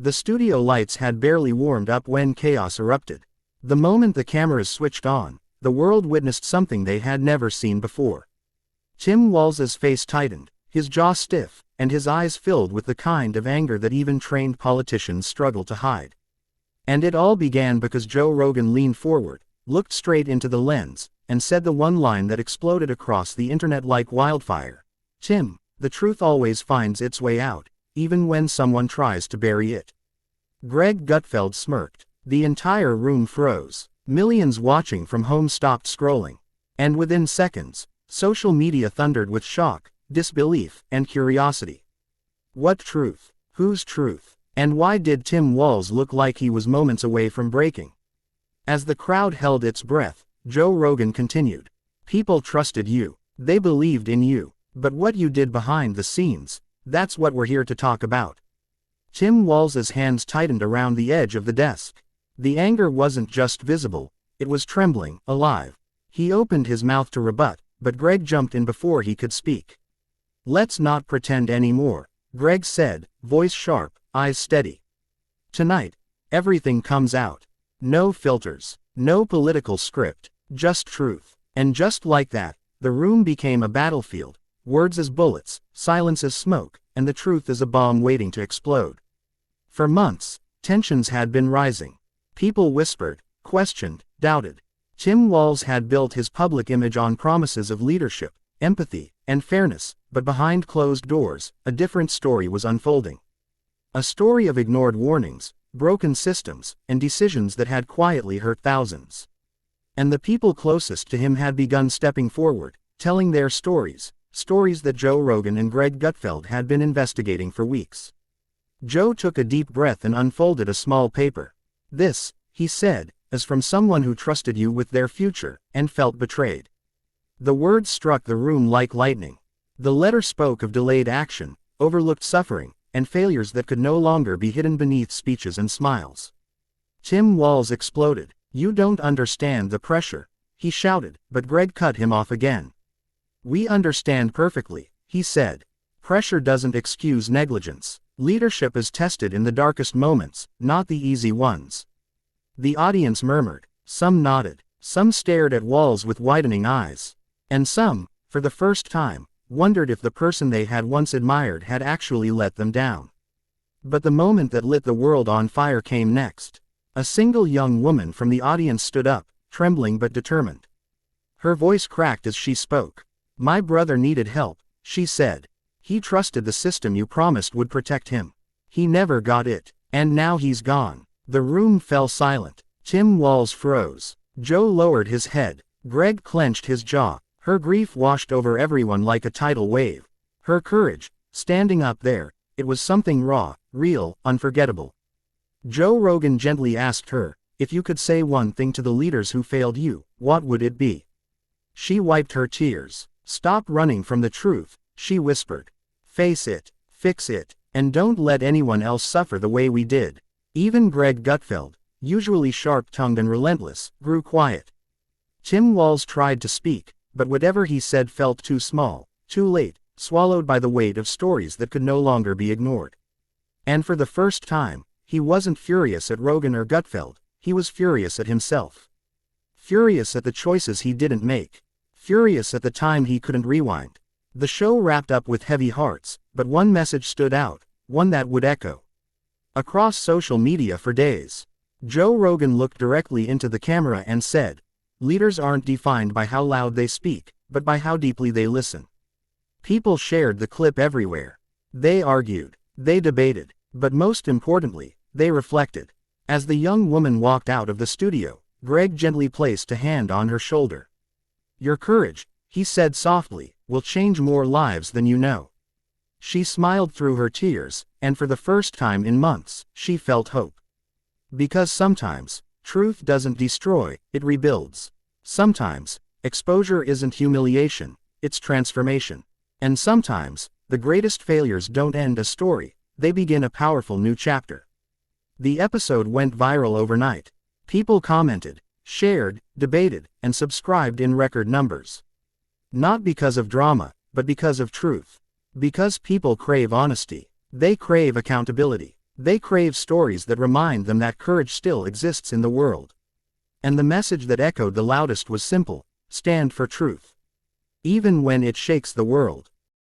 The studio lights had barely warmed up when chaos erupted. The moment the cameras switched on, the world witnessed something they had never seen before. Tim Walz's face tightened, his jaw stiff, and his eyes filled with the kind of anger that even trained politicians struggle to hide. And it all began because Joe Rogan leaned forward, looked straight into the lens, and said the one line that exploded across the internet like wildfire. "Tim, the truth always finds its way out, even when someone tries to bury it." Greg Gutfeld smirked. The entire room froze. Millions watching from home stopped scrolling. And within seconds, social media thundered with shock, disbelief, and curiosity. What truth? Whose truth? And why did Tim Walz look like he was moments away from breaking? As the crowd held its breath, Joe Rogan continued. "People trusted you. They believed in you. But what you did behind the scenes, that's what we're here to talk about." Tim Walz's hands tightened around the edge of the desk. The anger wasn't just visible, it was trembling, alive. He opened his mouth to rebut, but Greg jumped in before he could speak. "Let's not pretend anymore," Greg said, voice sharp, eyes steady. "Tonight, everything comes out. No filters, no political script, just truth." And just like that, the room became a battlefield, words as bullets, silence as smoke, and the truth as a bomb waiting to explode. For months, tensions had been rising. People whispered, questioned, doubted. Tim Walz had built his public image on promises of leadership, empathy, and fairness, but behind closed doors, a different story was unfolding. A story of ignored warnings, broken systems, and decisions that had quietly hurt thousands. And the people closest to him had begun stepping forward, telling their stories, stories that Joe Rogan and Greg Gutfeld had been investigating for weeks. Joe took a deep breath and unfolded a small paper. "This," he said, "is from someone who trusted you with their future, and felt betrayed." The words struck the room like lightning. The letter spoke of delayed action, overlooked suffering, and failures that could no longer be hidden beneath speeches and smiles. Tim Walz exploded. "You don't understand the pressure," he shouted, but Greg cut him off again. "We understand perfectly," he said. "Pressure doesn't excuse negligence. Leadership is tested in the darkest moments, not the easy ones." The audience murmured. Some nodded. Some stared at Walz with widening eyes. And some, for the first time, wondered if the person they had once admired had actually let them down. But the moment that lit the world on fire came next. A single young woman from the audience stood up, trembling but determined. Her voice cracked as she spoke. "My brother needed help," she said. "He trusted the system you promised would protect him. He never got it. And now he's gone." The room fell silent. Tim Walz froze. Joe lowered his head. Greg clenched his jaw. Her grief washed over everyone like a tidal wave. Her courage, standing up there, it was something raw, real, unforgettable. Joe Rogan gently asked her, "If you could say one thing to the leaders who failed you, what would it be?" She wiped her tears. "Stop running from the truth," she whispered. "Face it, fix it, and don't let anyone else suffer the way we did." Even Greg Gutfeld, usually sharp-tongued and relentless, grew quiet. Tim Walz tried to speak, but whatever he said felt too small, too late, swallowed by the weight of stories that could no longer be ignored. And for the first time, he wasn't furious at Rogan or Gutfeld, he was furious at himself. Furious at the choices he didn't make. Furious at the time he couldn't rewind. The show wrapped up with heavy hearts, but one message stood out, one that would echo across social media for days. Joe Rogan looked directly into the camera and said, "Leaders aren't defined by how loud they speak, but by how deeply they listen." People shared the clip everywhere. They argued, they debated, but most importantly, they reflected. As the young woman walked out of the studio, Greg gently placed a hand on her shoulder. "Your courage," he said softly, "will change more lives than you know." She smiled through her tears, and for the first time in months, she felt hope. Because sometimes, truth doesn't destroy, it rebuilds. Sometimes, exposure isn't humiliation, it's transformation. And sometimes, the greatest failures don't end a story, they begin a powerful new chapter. The episode went viral overnight. People commented, shared, debated, and subscribed in record numbers. Not because of drama, but because of truth. Because people crave honesty. They crave accountability. They crave stories that remind them that courage still exists in the world. And the message that echoed the loudest was simple: stand for truth. Even when it shakes the world.